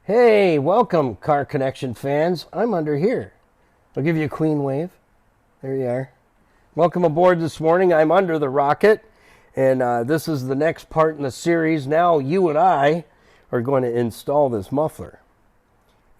Hey, welcome Car Connection fans. I'm under here. I'll give you a clean wave. There you are. Welcome aboard this morning. I'm under the rocket, and this is the next part in the series. Now you and I are going to install this muffler.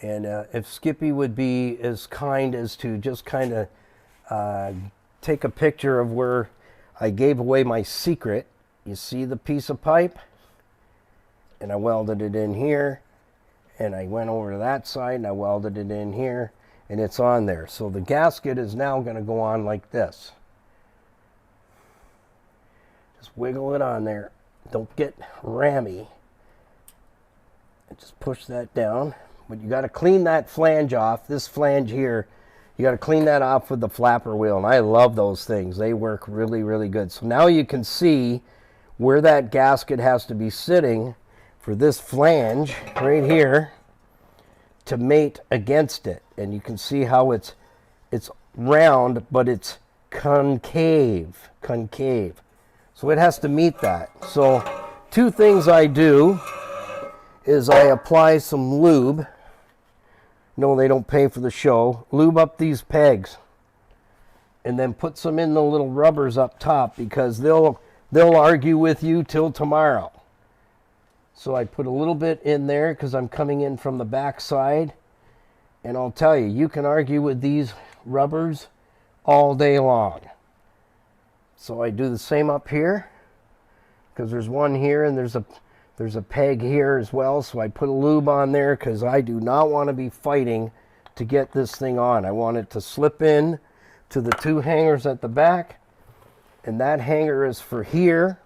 And if Skippy would be as kind as to just kind of take a picture of where I gave away my secret. You see the piece of pipe? And I welded it in here. And I went over to that side and I welded it in here, and it's on there. So the gasket is now going to go on like this. Just wiggle it on there. Don't get rammy. And just push that down. But you got to clean that flange off. This flange here, you got to clean that off with the flapper wheel. And I love those things. They work really, really good. So now you can see where that gasket has to be sitting for this flange right here to mate against it. And you can see how it's round, but it's concave. So it has to meet that. So two things I do is I apply some lube. No, they don't pay for the show. Lube up these pegs and then put some in the little rubbers up top, because they'll argue with you till tomorrow. So I put a little bit in there because I'm coming in from the back side. And I'll tell you, you can argue with these rubbers all day long. So I do the same up here, because there's one here and there's a peg here as well. So I put a lube on there because I do not want to be fighting to get this thing on. I want it to slip in to the two hangers at the back. And that hanger is for here,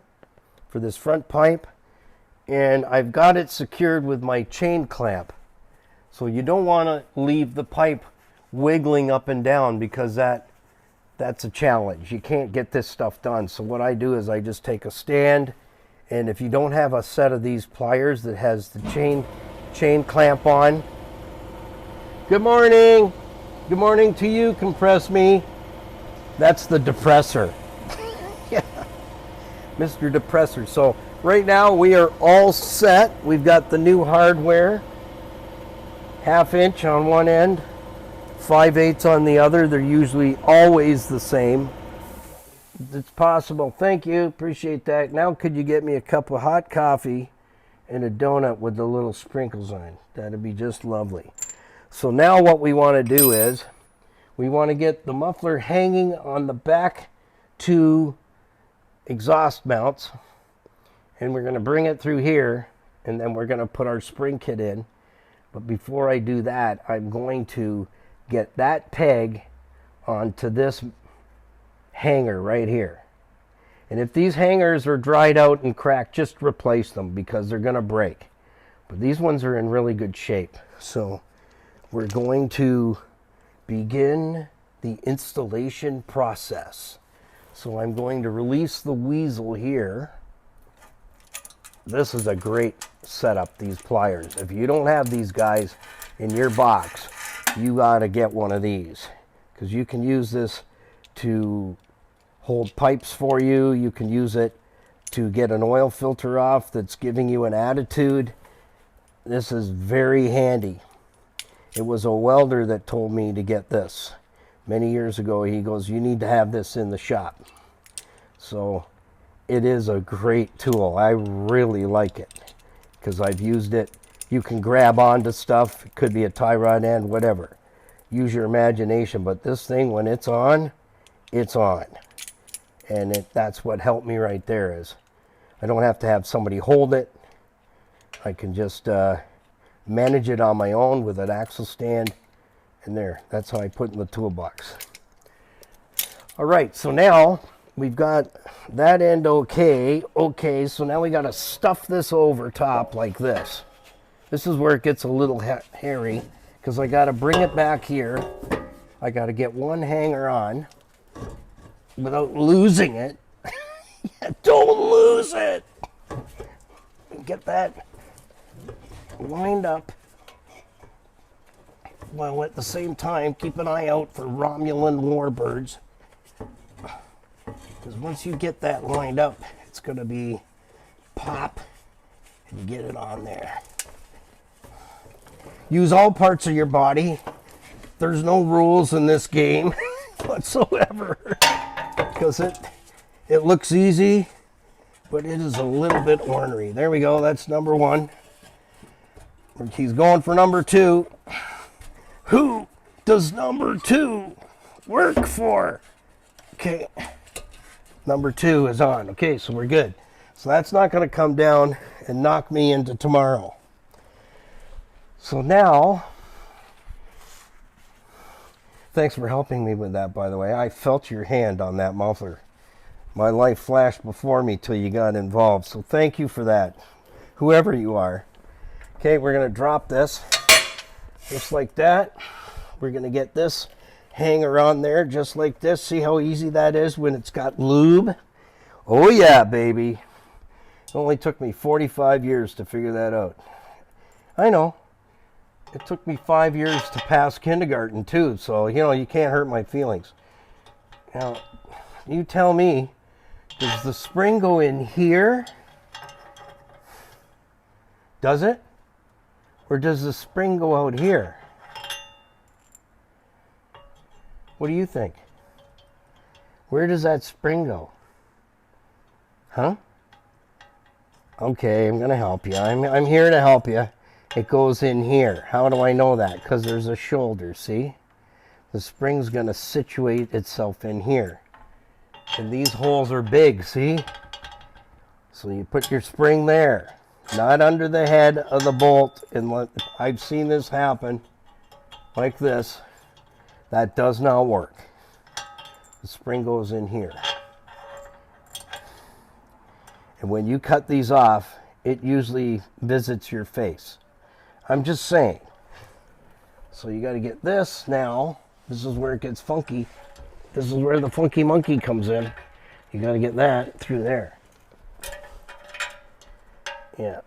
for this front pipe. And I've got it secured with my chain clamp. So you don't want to leave the pipe wiggling up and down, because that's a challenge. You can't get this stuff done. So what I do is I just take a stand, and if you don't have a set of these pliers that has the chain clamp on. Good morning. Good morning to you, Compress Me. That's the depressor. Yeah. Mr. Depressor. So right now we are all set. We've got the new hardware. 1/2 inch on one end, 5/8 on the other. They're usually always the same. It's possible. Thank you. Appreciate that. Now could you get me a cup of hot coffee and a donut with the little sprinkles on? That'd be just lovely. So now what we want to do is we want to get the muffler hanging on the back two exhaust mounts. And we're going to bring it through here, and then we're going to put our spring kit in. But before I do that, I'm going to get that peg onto this hanger right here. And if these hangers are dried out and cracked, just replace them, because they're going to break. But these ones are in really good shape. So we're going to begin the installation process. So I'm going to release the weasel here. This is a great setup, these pliers. If you don't have these guys in your box, you got to get one of these, because you can use this to hold pipes for you. You can use it to get an oil filter off that's giving you an attitude. This is very handy. It was a welder that told me to get this many years ago. He goes, you need to have this in the shop. So it is a great tool. I really like it because I've used it. You can grab onto stuff. It could be a tie rod end, whatever. Use your imagination. But this thing, when it's on, it's on. And that's what helped me right there, is I don't have to have somebody hold it. I can just manage it on my own with an axle stand. And there, that's how I put it in the toolbox. All right, so now we've got that end okay. Okay, so now we got to stuff this over top like this. This is where it gets a little hairy, because I got to bring it back here. I got to get one hanger on without losing it. Don't lose it. Get that lined up, while at the same time keep an eye out for Romulan warbirds. Because once you get that lined up, it's going to be pop and get it on there. use all parts of your body. There's no rules in this game whatsoever, because it looks easy, but it is a little bit ornery. There we go. That's number one. He's going for number two. Who does number two work for? Okay. Number two is on. Okay, so we're good. So that's not going to come down and knock me into tomorrow. So now, thanks for helping me with that, by the way. I felt your hand on that muffler. My life flashed before me till you got involved. So thank you for that, whoever you are. Okay, we're going to drop this just like that. We're going to get this hanger on there just like this. See how easy that is when it's got lube? Oh yeah, baby. It only took me 45 years to figure that out. I know. It took me 5 years to pass kindergarten too, so you know, you can't hurt my feelings. Now, you tell me, does the spring go in here? Does it? Or does the spring go out here? What do you think? Where does that spring go? Huh? Okay, I'm going to help you. I'm here to help you. It goes in here. How do I know that? Because there's a shoulder, see? The spring's going to situate itself in here. And these holes are big, see? So you put your spring there. Not under the head of the bolt. And I've seen this happen like this. That does not work. The spring goes in here. And when you cut these off, it usually visits your face. I'm just saying. So you got to get this now. This is where it gets funky. This is where the funky monkey comes in. You got to get that through there. Yeah.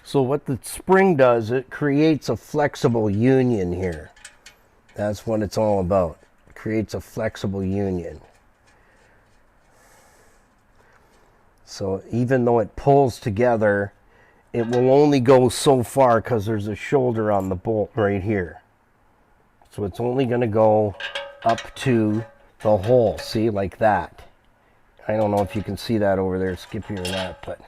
So what the spring does, it creates a flexible union here. That's what it's all about. It creates a flexible union. So even though it pulls together, it will only go so far because there's a shoulder on the bolt right here. So it's only going to go up to the hole, see, like that. I don't know if you can see that over there, Skippy, or not, but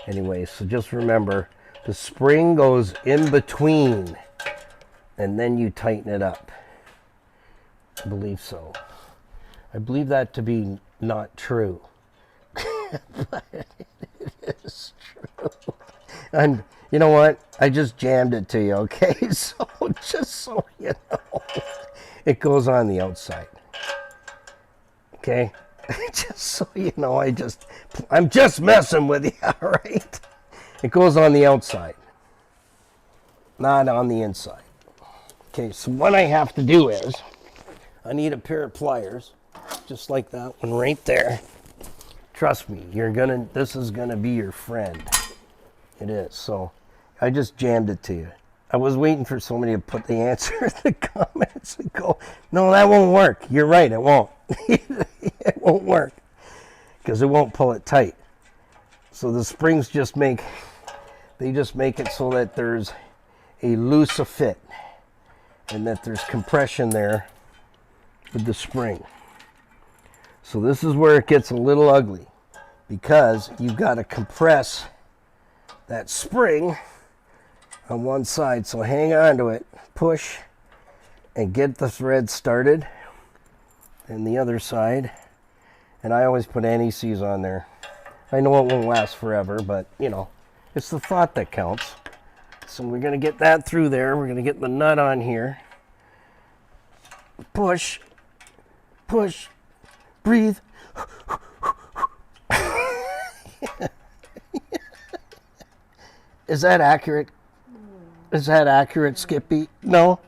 anyway, so just remember, the spring goes in between, and then you tighten it up. I believe so. I believe that to be not true. But it is true. And you know what? I just jammed it to you, okay? So just so you know, it goes on the outside. Okay? Just so you know, I'm just messing with you, all right? It goes on the outside, not on the inside. Okay, so what I have to do is, I need a pair of pliers, just like that one right there. Trust me, this is gonna be your friend. It is. So I just jammed it to you. I was waiting for somebody to put the answer in the comments and go, no, that won't work. You're right, it won't. It won't work because it won't pull it tight. So the springs just make it so that there's a loose fit and that there's compression there with the spring. So this is where it gets a little ugly because you've got to compress that spring on one side. So hang on to it, push, and get the thread started. And the other side. And I always put NECs on there. I know it won't last forever, but you know, it's the thought that counts. So we're going to get that through there. We're going to get the nut on here. Push, push, breathe. Is that accurate? Is that accurate, Skippy? No?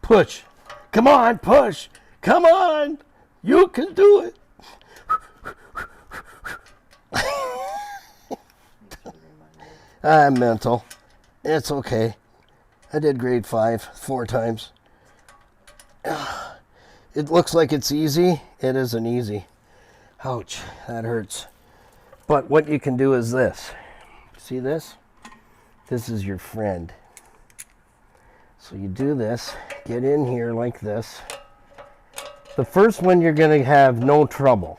Push. Come on, push. Come on. You can do it. I'm mental. It's okay. I did grade 5 4 times. It looks like it's easy. It isn't easy. Ouch, that hurts. But what you can do is this. See this? This is your friend. So you do this, get in here like this. The first one you're going to have no trouble.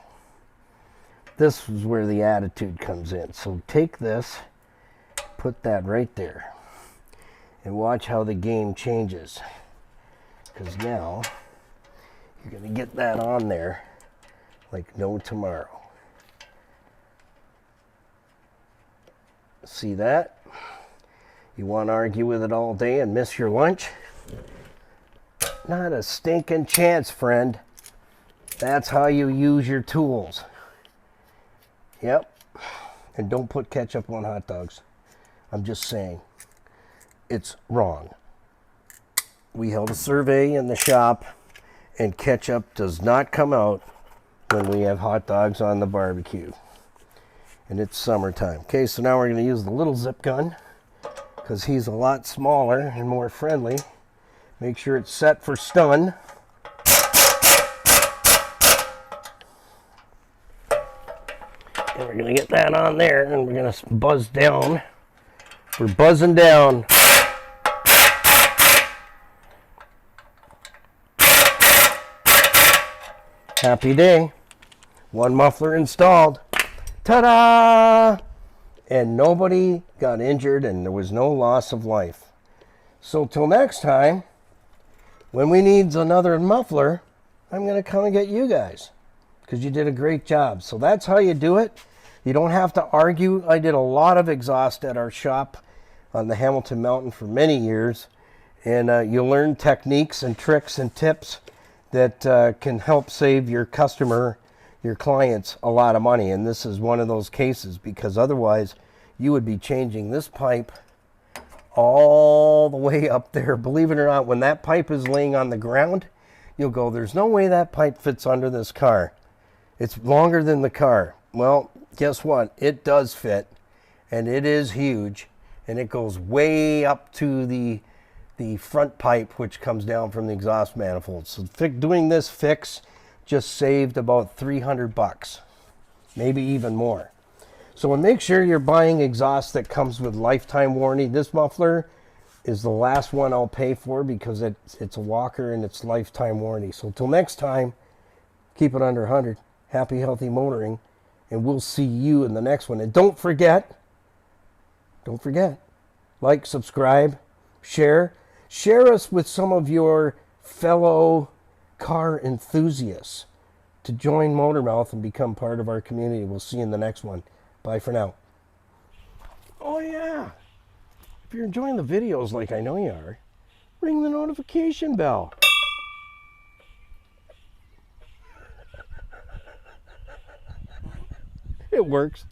This is where the attitude comes in. So take this, put that right there, and watch how the game changes. Because now you're going to get that on there like no tomorrow. See that? You want to argue with it all day and miss your lunch? Not a stinking chance, friend. That's how you use your tools. Yep. And don't put ketchup on hot dogs. I'm just saying. It's wrong. We held a survey in the shop, and ketchup does not come out when we have hot dogs on the barbecue. And it's summertime. Okay, so now we're going to use the little zip gun because he's a lot smaller and more friendly. Make sure it's set for stun. And we're going to get that on there, and we're going to buzz down. We're buzzing down. Happy day. One muffler installed. Ta-da! And nobody got injured, and there was no loss of life. So till next time, when we need another muffler, I'm going to come and get you guys because you did a great job. So that's how you do it. You don't have to argue. I did a lot of exhaust at our shop on the Hamilton Mountain for many years, and you learn techniques and tricks and tips that can help save your customer, your clients, a lot of money. And this is one of those cases, because otherwise you would be changing this pipe all the way up there. Believe it or not, when that pipe is laying on the ground, you'll go, there's no way that pipe fits under this car. It's longer than the car. Well, guess what? It does fit, and it is huge, and it goes way up to the front pipe, which comes down from the exhaust manifold. So doing this fix just saved about $300, maybe even more. So make sure you're buying exhaust that comes with lifetime warranty. This muffler is the last one I'll pay for because it's a walker and it's lifetime warranty. So till next time, keep it under 100. Happy, healthy motoring, and we'll see you in the next one. And don't forget, like, subscribe, share us with some of your fellow car enthusiasts to join Motormouth and become part of our community. We'll see you in the next one. Bye for now. Oh yeah, if you're enjoying the videos like I know you are, ring the notification bell. It works.